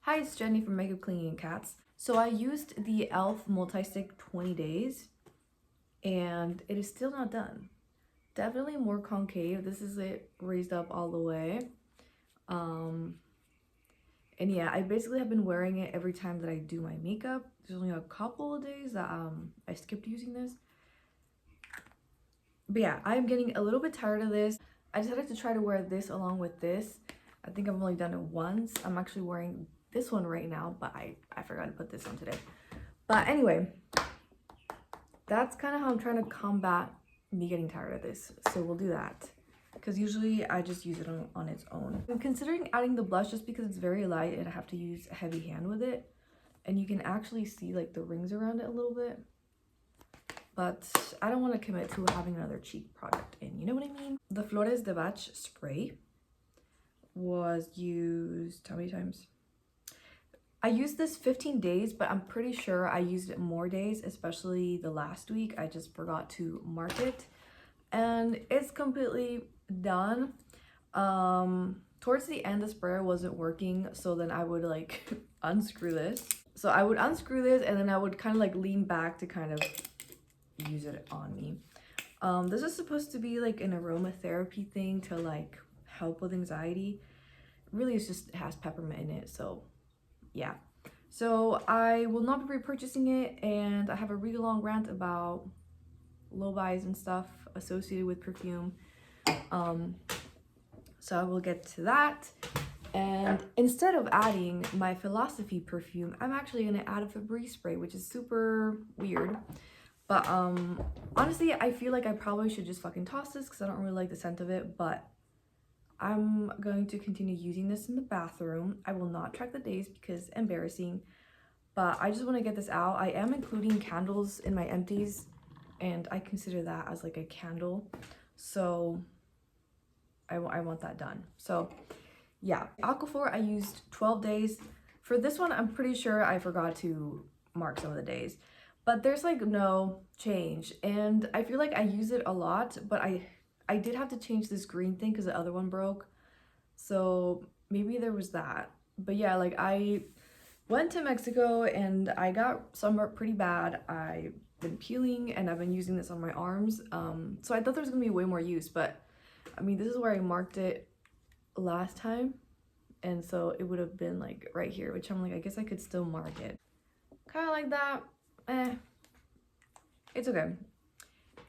Hi, it's Jenny from Makeup Cleaning and Cats. So I used the e.l.f. multi-stick 20 days and it is still not done. Definitely more concave. This is it raised up all the way. And yeah, I basically have been wearing it every time that I do my makeup. There's only a couple of days that I skipped using this. But yeah, I'm getting a little bit tired of this. I decided to try to wear this along with this. I think I've only done it once. I'm actually wearing this one right now, but I forgot to put this on today. But anyway, that's kind of how I'm trying to combat me getting tired of this. So we'll do that. Because usually I just use it on its own. I'm considering adding the blush just because it's very light and I have to use a heavy hand with it. And you can actually see like the rings around it a little bit. But I don't want to commit to having another cheek product in, you know what I mean? The Flores de Bach spray was used how many times? I used this 15 days, but I'm pretty sure I used it more days, especially the last week. I just forgot to mark it. And it's completely done. Towards the end, the sprayer wasn't working, so then I would like unscrew this. So I would unscrew this and then I would kind of like lean back to kind of use it on me. This is supposed to be like an aromatherapy thing to like help with anxiety. Really, it's just, it has peppermint in it, so yeah. So I will not be repurchasing it, and I have a really long rant about low buys and stuff associated with perfume. So I will get to that. And instead of adding my Philosophy perfume, I'm actually gonna add a Febreze spray, which is super weird. But honestly, I feel like I probably should just fucking toss this because I don't really like the scent of it, but I'm going to continue using this in the bathroom. I will not track the days because embarrassing, but I just want to get this out. I am including candles in my empties, and I consider that as like a candle, so I want that done. So yeah, Aquaphor I used 12 days. For this one, I'm pretty sure I forgot to mark some of the days, but there's like no change, and I feel like I use it a lot, but I did have to change this green thing because the other one broke, so maybe there was that. But yeah, like I went to Mexico and I got sunburned pretty bad. I've been peeling and I've been using this on my arms, so I thought there was gonna be way more use, but I mean, this is where I marked it last time, and so it would have been like right here, which I'm like, I guess I could still mark it kind of like that. It's okay.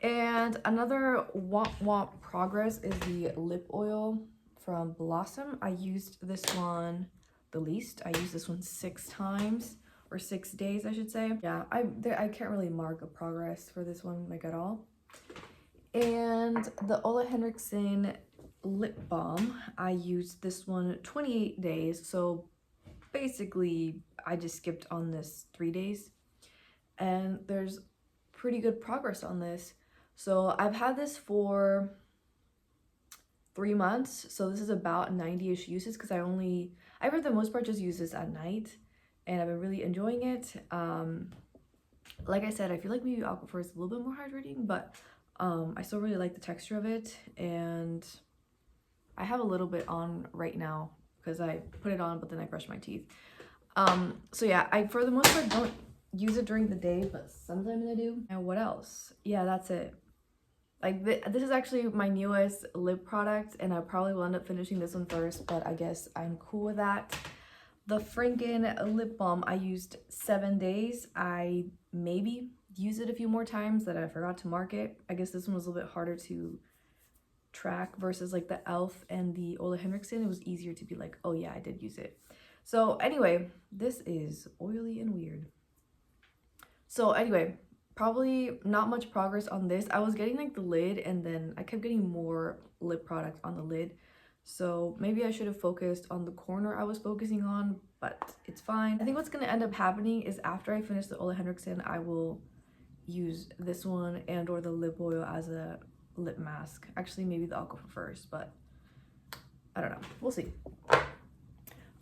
And another womp progress is the lip oil from Blossom. I used this one the least. I used this one 6 times, or 6 days I should say. Yeah, I can't really mark a progress for this one like at all. And the Ole Henriksen lip balm, I used this one 28 days, so basically I just skipped on this 3 days, and there's pretty good progress on this. So I've had this for 3 months, so this is about 90-ish uses because I for the most part just use this at night, and I've been really enjoying it. Like I said, I feel like maybe Aquaphor is a little bit more hydrating, but I still really like the texture of it, and I have a little bit on right now because I put it on but then I brush my teeth. So yeah, I for the most part don't use it during the day, but sometimes I do. And what else? Yeah, that's it. Like this is actually my newest lip product, and I probably will end up finishing this one first, but I guess I'm cool with that. The Franken lip balm I used 7 days. I maybe used it a few more times that I forgot to mark it. I guess this one was a little bit harder to track versus like the e.l.f. and the Ole Henriksen. It was easier to be like, oh yeah, I did use it. So anyway, this is oily and weird. So anyway, probably not much progress on this. I was getting like the lid, and then I kept getting more lip product on the lid. So maybe I should have focused on the corner I was focusing on, but it's fine. I think what's going to end up happening is after I finish the Ole Henriksen, I will use this one and or the lip oil as a lip mask. Actually, maybe the Aquaphor first, but I don't know. We'll see.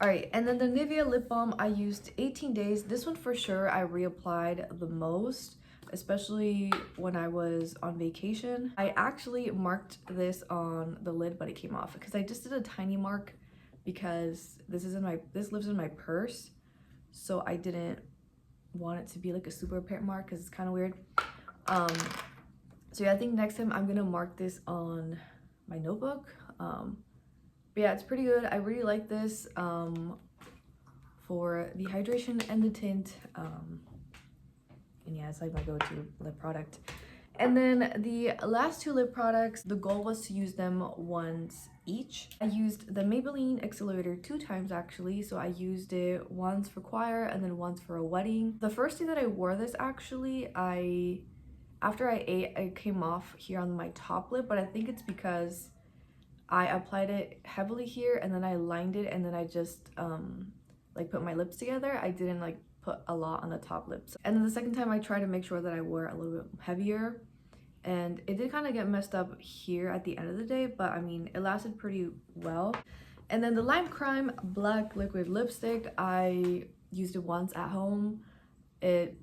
Alright, and then the Nivea lip balm I used 18 days. This one for sure I reapplied the most, especially when I was on vacation. I actually marked this on the lid, but it came off because I just did a tiny mark because this lives in my purse, so I didn't want it to be like a super apparent mark because it's kind of weird. So yeah, I think next time I'm gonna mark this on my notebook. But yeah, it's pretty good. I really like this for the hydration and the tint. And yeah, it's like my go-to lip product. And then the last two lip products, the goal was to use them once each. I used the Maybelline Accelerator 2 times actually. So I used it once for choir and then once for a wedding. The first day that I wore this actually, after I ate, it came off here on my top lip, but I think it's because I applied it heavily here and then I lined it and then I just like put my lips together. I didn't like put a lot on the top lips. And then the second time I tried to make sure that I wore a little bit heavier, and it did kind of get messed up here at the end of the day, but I mean it lasted pretty well. And then the Lime Crime Black Liquid Lipstick, I used it once at home. It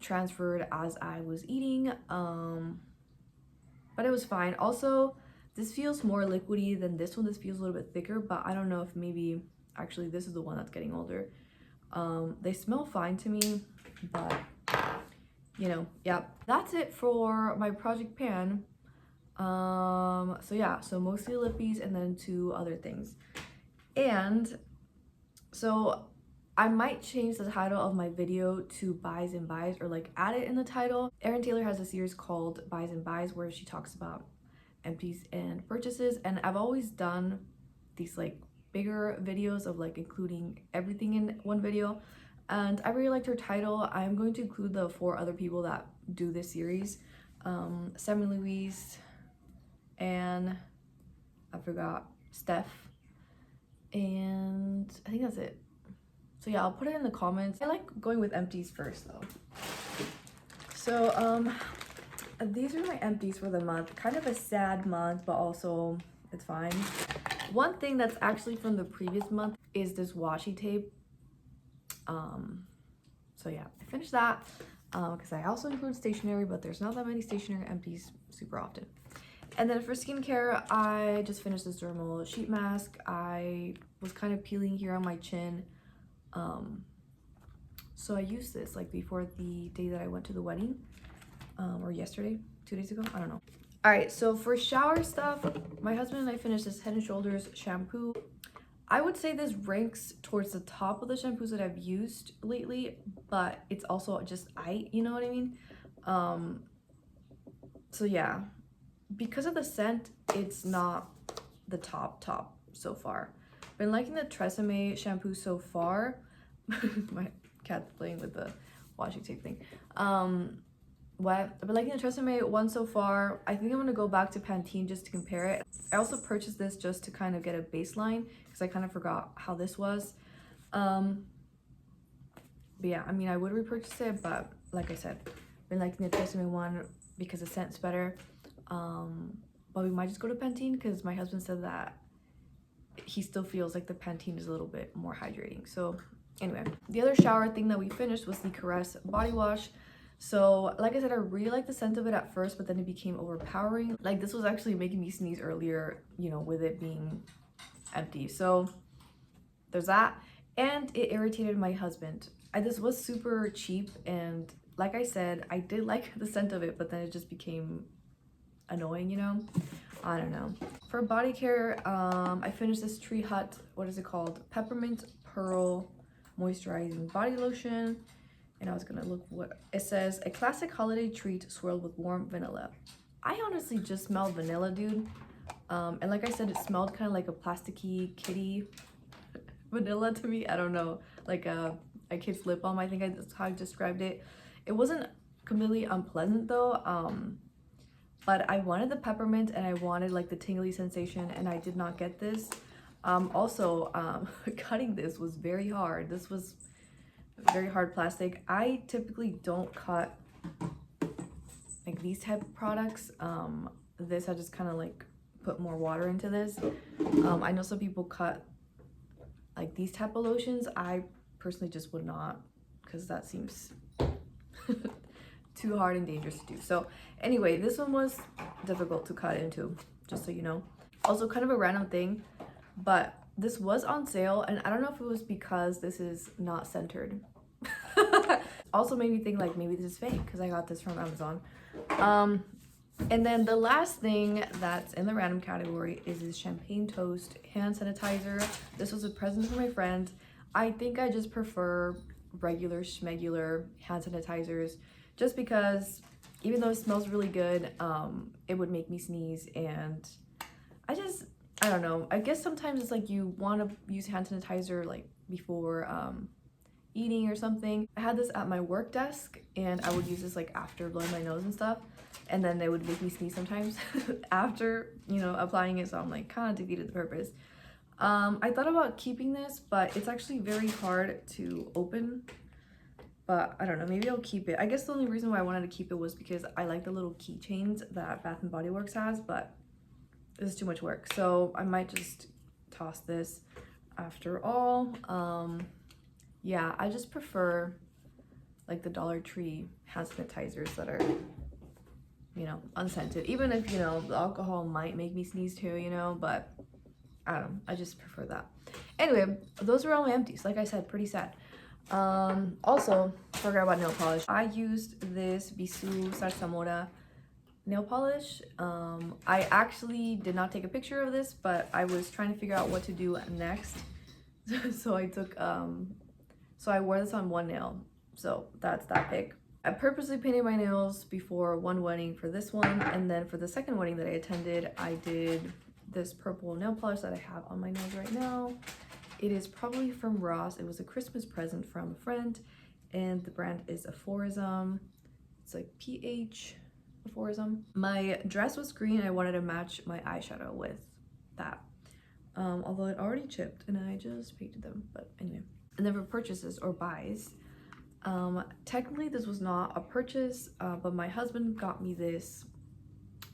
transferred as I was eating, but it was fine. Also, this feels more liquidy than this one. This feels a little bit thicker, but I don't know if maybe actually this is the one that's getting older. They smell fine to me, but you know, yeah, that's it for my project pan. So yeah, so mostly lippies and then 2 other things. And so I might change the title of my video to Buys and Buys, or like add it in the title. Erin Taylor has a series called Buys and Buys where she talks about empties and purchases, and I've always done these like bigger videos of like including everything in one video, and I really liked her title. I'm going to include the 4 other people that do this series, Sammy Louise, and I forgot Steph, and I think that's it. So yeah, I'll put it in the comments. I like going with empties first though. So these are my empties for the month. Kind of a sad month, but also it's fine. One thing that's actually from the previous month is this washi tape. So yeah, I finished that because I also include stationery, but there's not that many stationery empties super often. And then for skincare, I just finished this dermal sheet mask. I was kind of peeling here on my chin. So I used this like before the day that I went to the wedding, or yesterday, 2 days ago, I don't know. All right, so for shower stuff, my husband and I finished this Head & Shoulders shampoo. I would say this ranks towards the top of the shampoos that I've used lately, but it's also just you know what I mean? So yeah, because of the scent, it's not the top so far. Been liking the Tresemme shampoo so far. My cat's playing with the washi tape thing. I've been liking the Tresemme one so far. I think I'm gonna go back to Pantene just to compare it. I also purchased this just to kind of get a baseline because I kind of forgot how this was. But yeah, I mean, I would repurchase it, but like I said, been liking the Tresemme one because the scent's better. But we might just go to Pantene because my husband said that he still feels like the Pantene is a little bit more hydrating. So anyway, the other shower thing that we finished was the Caress body wash. So like I said, I really liked the scent of it at first, but then it became overpowering. Like this was actually making me sneeze earlier, you know, with it being empty. So there's that. And it irritated my husband. This was super cheap, and like I said, I did like the scent of it, but then it just became annoying, you know? I don't know. For body care, I finished this Tree Hut, what is it called? Peppermint Pearl Moisturizing Body Lotion. And I was gonna look what it says. A classic holiday treat swirled with warm vanilla. I honestly just smelled vanilla, dude. And like I said, it smelled kind of like a plasticky kitty vanilla to me. I don't know, like a kid's lip balm, I think that's how I described it. It wasn't completely unpleasant though, but I wanted the peppermint and I wanted like the tingly sensation, and I did not get this. Cutting this was very hard. This was very hard plastic. I typically don't cut like these type of products. This I just kind of like put more water into this. I know some people cut like these type of lotions. I personally just would not, because that seems too hard and dangerous to do. So anyway, this one was difficult to cut into, just so you know. Also kind of a random thing, but this was on sale, and I don't know if it was because this is not centered. Also made me think like maybe this is fake because I got this from Amazon. And then the last thing that's in the random category is this champagne toast hand sanitizer. This was a present for my friend. I think I just prefer regular schmegular hand sanitizers just because even though it smells really good, it would make me sneeze, and I don't know. I guess sometimes it's like you want to use hand sanitizer like before eating or something. I had this at my work desk, and I would use this like after blowing my nose and stuff, and then they would make me sneeze sometimes after, you know, applying it, so I'm like kind of defeated the purpose. I thought about keeping this, but it's actually very hard to open, but I don't know, maybe I'll keep it. I guess the only reason why I wanted to keep it was because I like the little keychains that Bath and Body Works has, but this is too much work, so I might just toss this after all. Yeah, I just prefer like the Dollar Tree hand sanitizers that are, you know, unscented, even if, you know, the alcohol might make me sneeze too, you know, but I don't know, I just prefer that. Anyway, those were all my empties. Like I said, pretty sad. Also, forgot about nail polish. I used this Bisou Zarzamora nail polish. I actually did not take a picture of this, but I was trying to figure out what to do next. So I took, so I wore this on one nail. So that's that pic. I purposely painted my nails before one wedding for this one, and then for the second wedding that I attended, I did this purple nail polish that I have on my nails right now. It is probably from Ross. It was a Christmas present from a friend, and the brand is Aphorism. It's like PH Aphorism. My dress was green. I wanted to match my eyeshadow with that. Although it already chipped and I just painted them, but anyway. And then for purchases or buys, technically this was not a purchase, but my husband got me this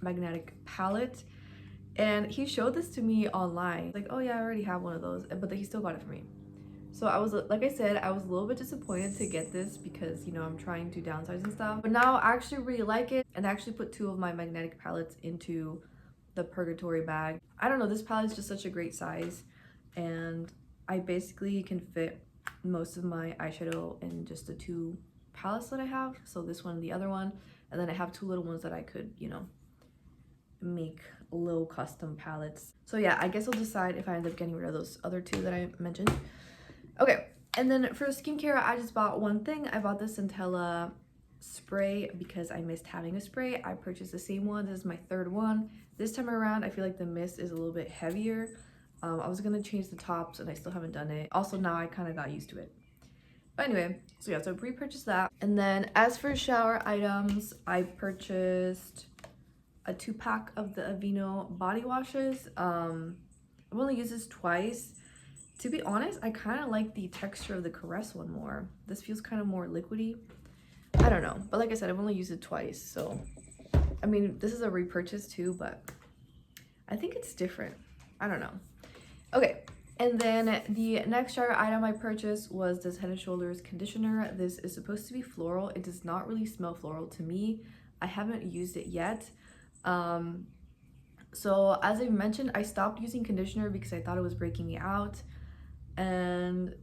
magnetic palette, and he showed this to me online. Like, oh yeah, I already have one of those, but he still got it for me. So I was, like I said, I was a little bit disappointed to get this because, you know, I'm trying to downsize and stuff. But now I actually really like it, and I actually put 2 of my magnetic palettes into the Purgatory bag. I don't know, this palette is just such a great size, and I basically can fit most of my eyeshadow in just the 2 palettes that I have. So this one and the other one, and then I have 2 little ones that I could, you know, make little custom palettes. So yeah, I guess I'll decide if I end up getting rid of those other 2 that I mentioned. Okay, and then for skincare, I just bought one thing. I bought this Centella spray because I missed having a spray. I purchased the same one. This is my 3rd one. This time around, I feel like the mist is a little bit heavier. I was gonna change the tops and I still haven't done it. Also, now I kind of got used to it. But anyway, so yeah, so I repurchased that. And then as for shower items, I purchased a 2-pack of the Aveeno body washes. I've only used this twice. To be honest, I kind of like the texture of the Caress one more. This feels kind of more liquidy. I don't know, but like I said, I've only used it twice, so I mean, this is a repurchase too, but I think it's different. I don't know. Okay, and then the next shower item I purchased was this Head & Shoulders conditioner. This is supposed to be floral. It does not really smell floral to me. I haven't used it yet. So as I mentioned, I stopped using conditioner because I thought it was breaking me out. And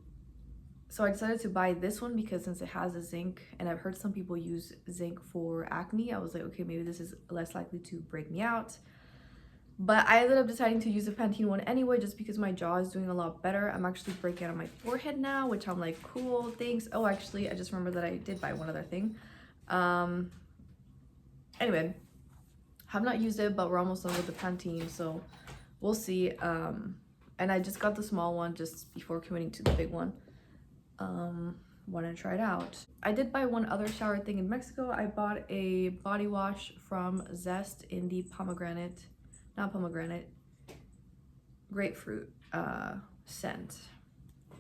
so I decided to buy this one because since it has a zinc, and I've heard some people use zinc for acne, I was like, okay, maybe this is less likely to break me out. But I ended up deciding to use the Pantene one anyway, just because my jaw is doing a lot better. I'm actually breaking out on my forehead now, which I'm like, cool, thanks. Oh, actually, I just remembered that I did buy one other thing. Anyway, have not used it, but we're almost done with the Pantene, so we'll see. And I just got the small one just before committing to the big one. Want to try it out. I did buy one other shower thing in Mexico. I bought a body wash from Zest in the grapefruit scent.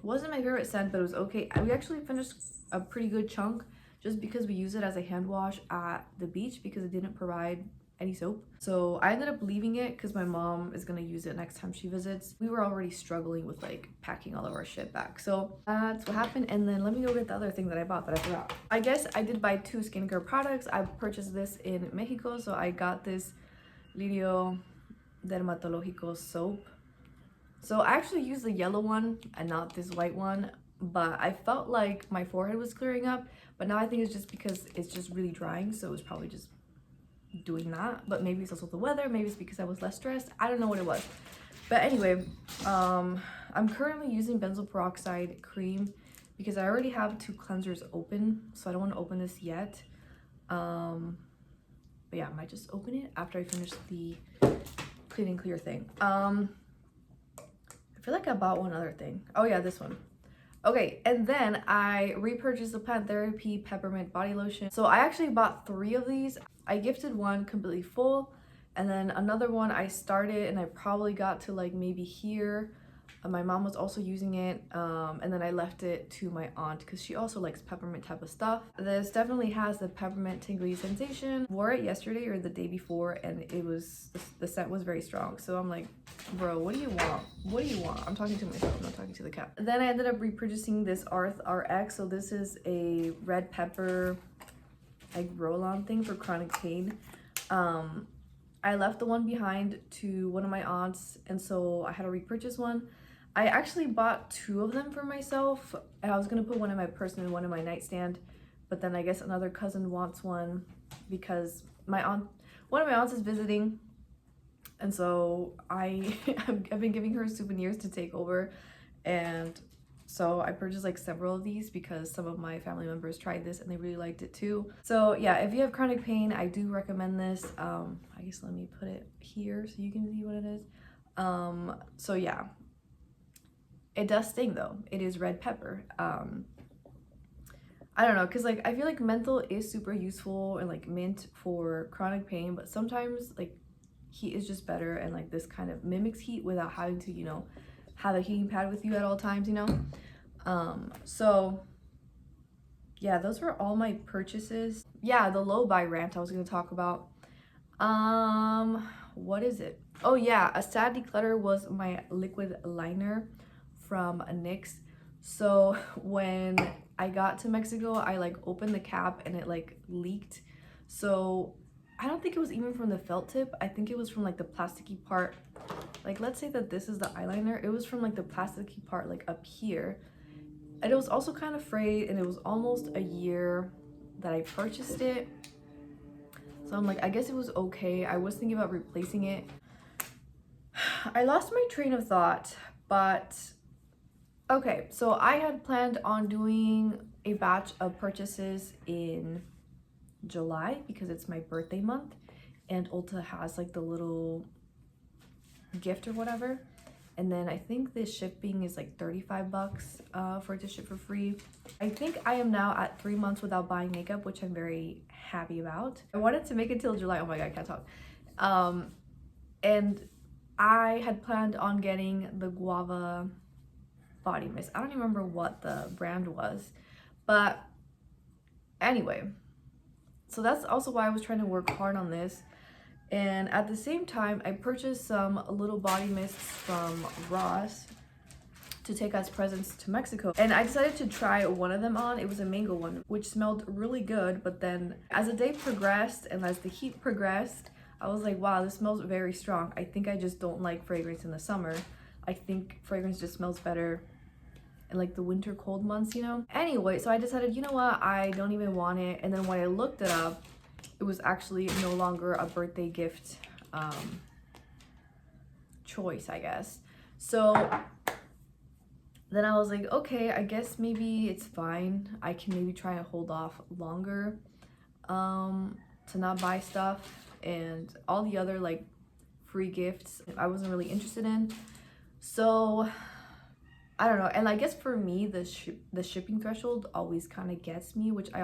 Wasn't my favorite scent, but it was okay. We actually finished a pretty good chunk just because we use it as a hand wash at the beach because it didn't provide any soap. So I ended up leaving it because my mom is gonna use it next time she visits. We were already struggling with like packing all of our shit back. So that's what happened. And then let me go get the other thing that I bought that I forgot. I guess I did buy 2 skincare products. I purchased this in Mexico. So I got this Lirio Dermatológico soap. So I actually used the yellow one and not this white one, but I felt like my forehead was clearing up, but now I think it's just because it's just really drying, so it was probably just doing that. But maybe it's also the weather, maybe it's because I was less stressed. I don't know what it was. But anyway, I'm currently using benzoyl peroxide cream because I already have 2 cleansers open, so I don't want to open this yet. But yeah, I might just open it after I finish the Clean and Clear thing. I feel like I bought one other thing. Oh yeah, this one. Okay, and then I repurchased the Plant Therapy Peppermint Body Lotion. So I actually bought 3 of these. I gifted one completely full, and then another one I started and I probably got to like maybe here. My mom was also using it, and then I left it to my aunt because she also likes peppermint type of stuff. This definitely has the peppermint tingly sensation. Wore it yesterday or the day before, and it was, the scent was very strong. So I'm like, bro, what do you want? What do you want? I'm talking to myself, I'm not talking to the cat. Then I ended up repurchasing this Arth RX. So this is a red pepper like roll-on thing for chronic pain. I left the one behind to one of my aunts, and so I had to repurchase one. I actually bought 2 of them for myself, and I was gonna put one in my purse and one in my nightstand, but then I guess another cousin wants one because one of my aunts is visiting, and so I've been giving her souvenirs to take over, and so I purchased like several of these because some of my family members tried this and they really liked it too. So yeah, if you have chronic pain, I do recommend this. I guess let me put it here so you can see what it is. So yeah, it does sting though. It is red pepper. I don't know, because like I feel like menthol is super useful and like mint for chronic pain, but sometimes like heat is just better, and like this kind of mimics heat without having to, you know, have a heating pad with you at all times, you know. So yeah, those were all my purchases. Yeah, the low buy rant I was going to talk about. What is it? Oh yeah, a sad declutter was my liquid liner from NYX. So when I got to Mexico, I like opened the cap and it like leaked. So I don't think it was even from the felt tip. I think it was from like the plasticky part. Like let's say that this is the eyeliner. It was from like the plasticky part like up here. And it was also kind of frayed, and it was almost a year that I purchased it. So I'm like, I guess it was okay. I was thinking about replacing it. I lost my train of thought, but okay. So I had planned on doing a batch of purchases in July because it's my birthday month, and Ulta has like the little gift or whatever. And then I think the shipping is like 35 bucks for it to ship for free. I think I am now at 3 months without buying makeup, which I'm very happy about. I wanted to make it till July. Oh my god, I can't talk. And I had planned on getting the guava body mist. I don't even remember what the brand was, but anyway, so that's also why I was trying to work hard on this. And at the same time, I purchased some little body mists from Ross to take as presents to Mexico. And I decided to try one of them on. It was a mango one, which smelled really good. But then as the day progressed and as the heat progressed, I was like, wow, this smells very strong. I think I just don't like fragrance in the summer. I think fragrance just smells better in like the winter cold months, you know? Anyway, so I decided, you know what, I don't even want it. And then when I looked it up, it was actually no longer a birthday gift choice, I guess. So then I was like, okay, I guess maybe it's fine. I can maybe try and hold off longer to not buy stuff, and all the other like free gifts I wasn't really interested in. So I don't know. And I guess for me, the shipping threshold always kind of gets me, which I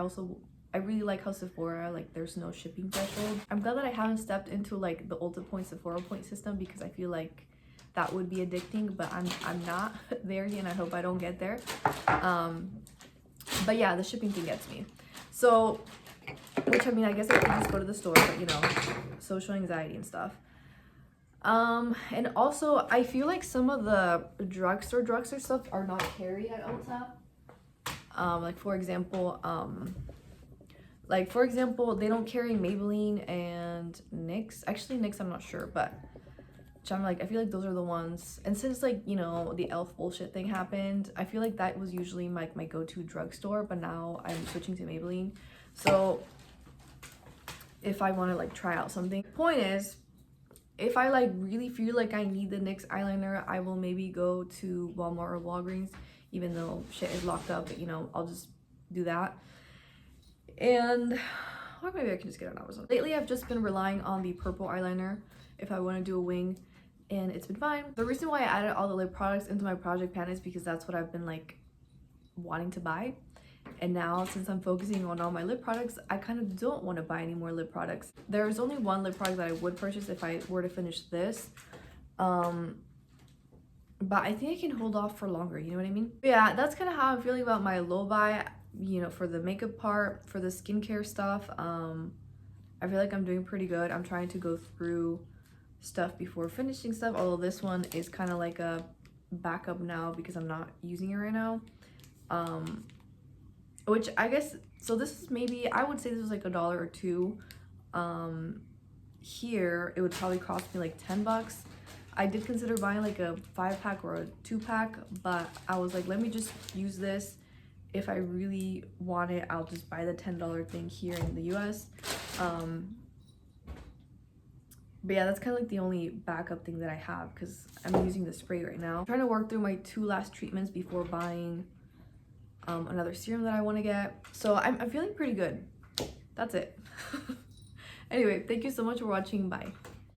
really like how Sephora, like there's no shipping threshold. I'm glad that I haven't stepped into like the Ulta point, Sephora point system, because I feel like that would be addicting, but I'm not there yet, and I hope I don't get there. But yeah, the shipping thing gets me. So, which I mean, I guess I could just go to the store, but you know, social anxiety and stuff. And also I feel like some of the drugstore stuff are not carried at Ulta. Like for example, they don't carry Maybelline and NYX. Actually, NYX, I'm not sure, but which I'm like, I feel like those are the ones. And since like, you know, the elf bullshit thing happened, I feel like that was usually my go-to drugstore, but now I'm switching to Maybelline. So if I want to like try out something, point is, if I like really feel like I need the NYX eyeliner, I will maybe go to Walmart or Walgreens, even though shit is locked up, but you know, I'll just do that. And, or maybe I can just get it on Amazon. Lately, I've just been relying on the purple eyeliner if I want to do a wing, and it's been fine. The reason why I added all the lip products into my project pan is because that's what I've been like wanting to buy. And now, since I'm focusing on all my lip products, I kind of don't want to buy any more lip products. There's only one lip product that I would purchase if I were to finish this. But I think I can hold off for longer, you know what I mean? But yeah, that's kind of how I'm feeling about my low buy, you know, for the makeup part, for the skincare stuff. I feel like I'm doing pretty good. I'm trying to go through stuff before finishing stuff, although this one is kind of like a backup now because I'm not using it right now. Which I guess, so this is maybe, I would say this was like $1 or $2. Here, it would probably cost me like 10 bucks. I did consider buying like a 5-pack or a 2-pack, but I was like, let me just use this. If I really want it, I'll just buy the $10 thing here in the US. But yeah, that's kind of like the only backup thing that I have because I'm using the spray right now. I'm trying to work through my 2 last treatments before buying another serum that I want to get. So I'm feeling pretty good. That's it. Anyway, thank you so much for watching. Bye.